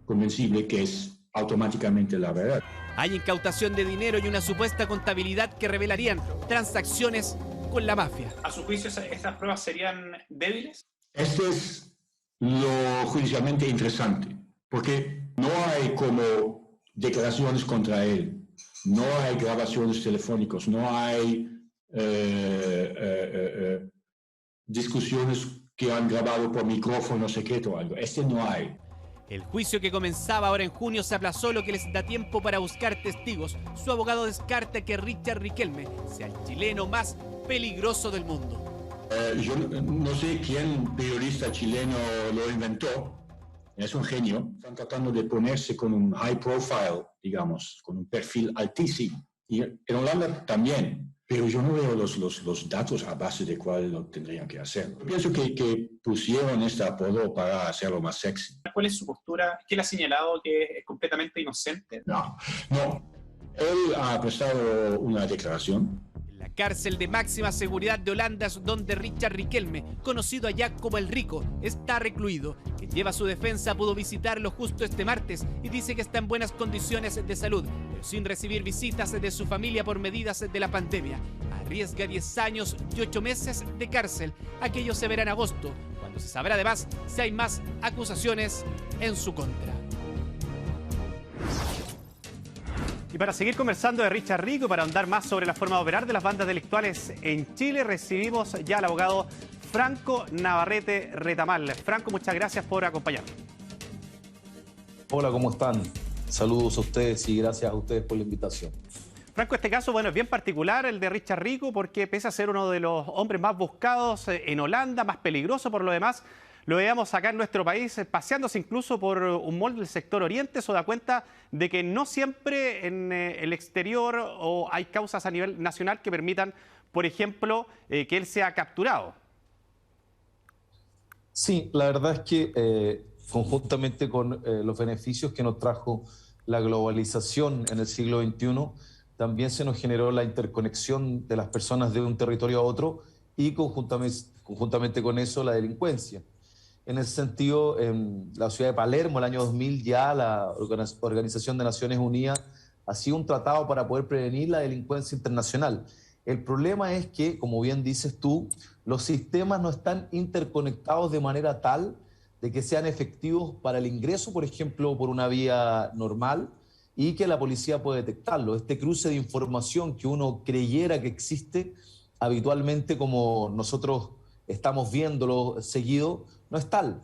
convencible que es automáticamente la verdad. Hay incautación de dinero y una supuesta contabilidad que revelarían transacciones con la mafia. ¿A su juicio estas pruebas serían débiles? Este es lo judicialmente interesante, porque no hay como declaraciones contra él, no hay grabaciones telefónicas, no hay discusiones que han grabado por micrófono secreto o algo. Este no hay. El juicio, que comenzaba ahora en junio, se aplazó, lo que les da tiempo para buscar testigos. Su abogado descarta que Richard Riquelme sea el chileno más peligroso del mundo. Yo no sé quién periodista chileno lo inventó. Es un genio. Están tratando de ponerse con un high profile, digamos, con un perfil altísimo. Y en Holanda también. Pero yo no veo los datos a base de cuál lo tendrían que hacer. Pienso que pusieron este apodo para hacerlo más sexy. ¿Cuál es su postura? ¿Quién ha señalado que es completamente inocente? No. Él ha prestado una declaración. La cárcel de máxima seguridad de Holanda es donde Richard Riquelme, conocido allá como el Rico, está recluido. Quien lleva su defensa pudo visitarlo justo este martes y dice que está en buenas condiciones de salud, pero sin recibir visitas de su familia por medidas de la pandemia. Arriesga 10 años y 8 meses de cárcel. Aquello se verá en agosto, cuando se sabrá además si hay más acusaciones en su contra. Y para seguir conversando de Richard Rico y para ahondar más sobre la forma de operar de las bandas delictuales en Chile, recibimos ya al abogado Franco Navarrete Retamal. Franco, muchas gracias por acompañarnos. Hola, ¿cómo están? Saludos a ustedes y gracias a ustedes por la invitación. Franco, este caso, bueno, es bien particular, el de Richard Rico, porque pese a ser uno de los hombres más buscados en Holanda, más peligroso por lo demás, lo veíamos acá en nuestro país, paseándose incluso por un mall del sector oriente. Eso da cuenta de que no siempre en el exterior o hay causas a nivel nacional que permitan, por ejemplo, que él sea capturado. Sí, la verdad es que conjuntamente con los beneficios que nos trajo la globalización en el siglo XXI, también se nos generó la interconexión de las personas de un territorio a otro y conjuntamente con eso la delincuencia. En ese sentido, en la ciudad de Palermo, el año 2000, ya la Organización de Naciones Unidas hacía un tratado para poder prevenir la delincuencia internacional. El problema es que, como bien dices tú, los sistemas no están interconectados de manera tal de que sean efectivos para el ingreso, por ejemplo, por una vía normal y que la policía pueda detectarlo. Este cruce de información que uno creyera que existe habitualmente, como nosotros estamos viéndolo seguido, no es tal.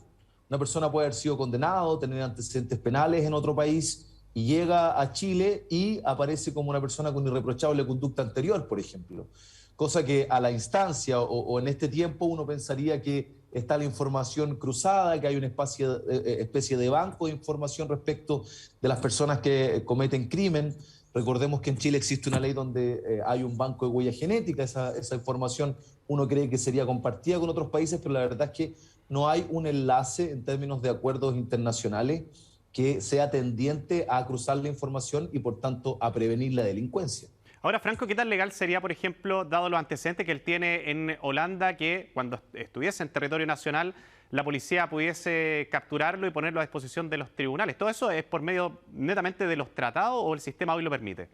Una persona puede haber sido condenado, tener antecedentes penales en otro país y llega a Chile y aparece como una persona con irreprochable conducta anterior, por ejemplo. Cosa que a la instancia o en este tiempo uno pensaría que está la información cruzada, que hay una especie de banco de información respecto de las personas que cometen crimen. Recordemos que en Chile existe una ley donde hay un banco de huella genética. Esa información uno cree que sería compartida con otros países, pero la verdad es que no hay un enlace en términos de acuerdos internacionales que sea tendiente a cruzar la información y, por tanto, a prevenir la delincuencia. Ahora, Franco, ¿qué tan legal sería, por ejemplo, dado los antecedentes que él tiene en Holanda, que cuando estuviese en territorio nacional, la policía pudiese capturarlo y ponerlo a disposición de los tribunales? ¿Todo eso es por medio netamente de los tratados o el sistema hoy lo permite?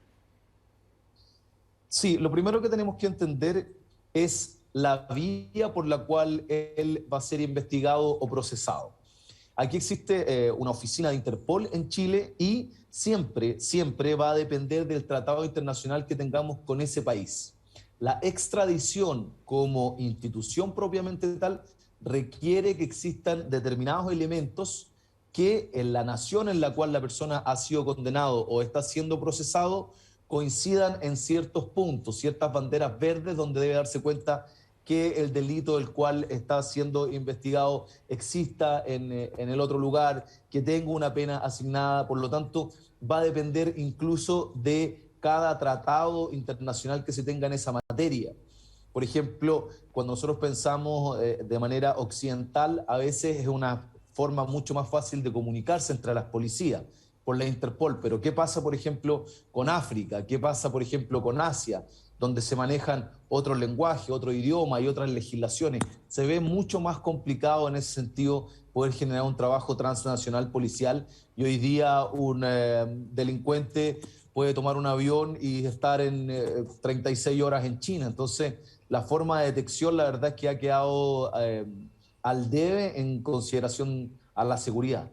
Sí, lo primero que tenemos que entender es la vía por la cual él va a ser investigado o procesado. Aquí existe una oficina de Interpol en Chile y siempre va a depender del tratado internacional que tengamos con ese país. La extradición como institución propiamente tal requiere que existan determinados elementos que en la nación en la cual la persona ha sido condenado o está siendo procesado coincidan en ciertos puntos, ciertas banderas verdes donde debe darse cuenta que el delito del cual está siendo investigado exista en el otro lugar, que tenga una pena asignada. Por lo tanto, va a depender incluso de cada tratado internacional que se tenga en esa materia. Por ejemplo, cuando nosotros pensamos de manera occidental, a veces es una forma mucho más fácil de comunicarse entre las policías por la Interpol. Pero ¿qué pasa, por ejemplo, con África? ¿Qué pasa, por ejemplo, con Asia? Donde se manejan otro lenguaje, otro idioma y otras legislaciones. Se ve mucho más complicado en ese sentido poder generar un trabajo transnacional policial, y hoy día un delincuente puede tomar un avión y estar en 36 horas en China. Entonces, la forma de detección, la verdad es que ha quedado al debe en consideración a la seguridad.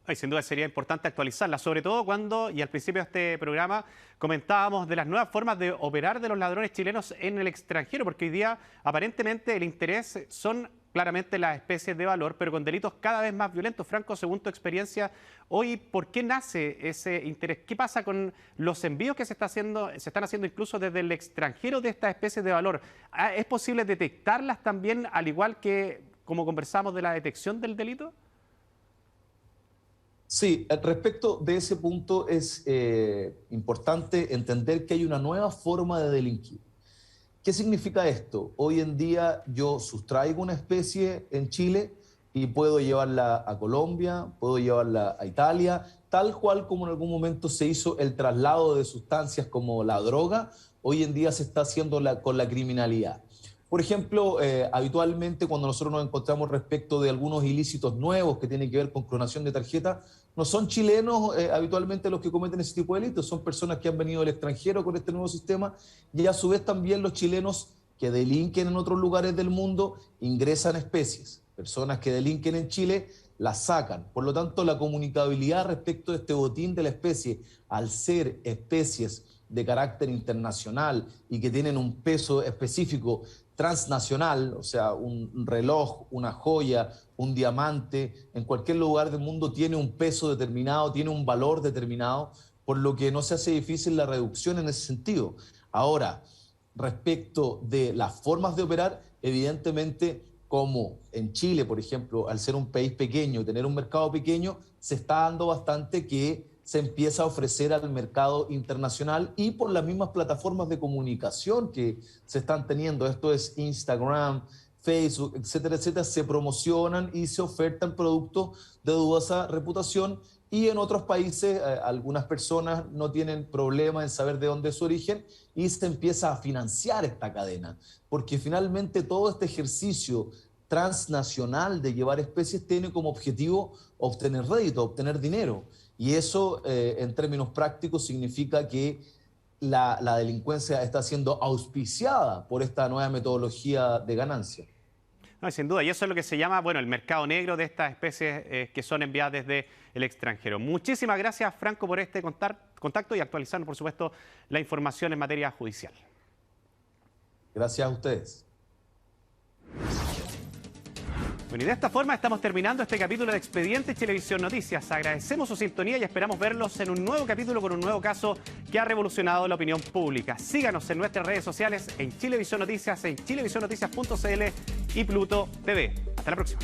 Ay, sin duda sería importante actualizarla, sobre todo cuando, y al principio de este programa, comentábamos de las nuevas formas de operar de los ladrones chilenos en el extranjero, porque hoy día aparentemente el interés son claramente las especies de valor, pero con delitos cada vez más violentos. Franco, según tu experiencia, hoy, ¿por qué nace ese interés? ¿Qué pasa con los envíos que se están haciendo incluso desde el extranjero de estas especies de valor? ¿Es posible detectarlas también, al igual que como conversamos de la detección del delito? Sí, respecto de ese punto es importante entender que hay una nueva forma de delinquir. ¿Qué significa esto? Hoy en día yo sustraigo una especie en Chile y puedo llevarla a Colombia, puedo llevarla a Italia, tal cual como en algún momento se hizo el traslado de sustancias como la droga, hoy en día se está haciendo con la criminalidad. Por ejemplo, habitualmente cuando nosotros nos encontramos respecto de algunos ilícitos nuevos que tienen que ver con clonación de tarjeta, no son chilenos habitualmente los que cometen ese tipo de delitos, son personas que han venido del extranjero con este nuevo sistema, y a su vez también los chilenos que delinquen en otros lugares del mundo ingresan especies. Personas que delinquen en Chile las sacan. Por lo tanto, la comunicabilidad respecto de este botín de la especie, al ser especies de carácter internacional y que tienen un peso específico transnacional, o sea, un reloj, una joya, un diamante, en cualquier lugar del mundo tiene un peso determinado, tiene un valor determinado, por lo que no se hace difícil la reducción en ese sentido. Ahora, respecto de las formas de operar, evidentemente, como en Chile, por ejemplo, al ser un país pequeño, tener un mercado pequeño, se está dando bastante que se empieza a ofrecer al mercado internacional y por las mismas plataformas de comunicación que se están teniendo. Esto es Instagram, Facebook, etcétera, etcétera. Se promocionan y se ofertan productos de dudosa reputación, y en otros países algunas personas no tienen problema en saber de dónde es su origen y se empieza a financiar esta cadena. Porque finalmente todo este ejercicio transnacional de llevar especies tiene como objetivo obtener rédito, obtener dinero. Y eso, en términos prácticos, significa que la delincuencia está siendo auspiciada por esta nueva metodología de ganancia. No, sin duda, y eso es lo que se llama, bueno, el mercado negro de estas especies que son enviadas desde el extranjero. Muchísimas gracias, Franco, por este contacto y actualizarnos, por supuesto, la información en materia judicial. Gracias a ustedes. Bueno, y de esta forma estamos terminando este capítulo de Expediente Chilevisión Noticias. Agradecemos su sintonía y esperamos verlos en un nuevo capítulo con un nuevo caso que ha revolucionado la opinión pública. Síganos en nuestras redes sociales, en Chilevisión Noticias, en chilevisionnoticias.cl y Pluto TV. Hasta la próxima.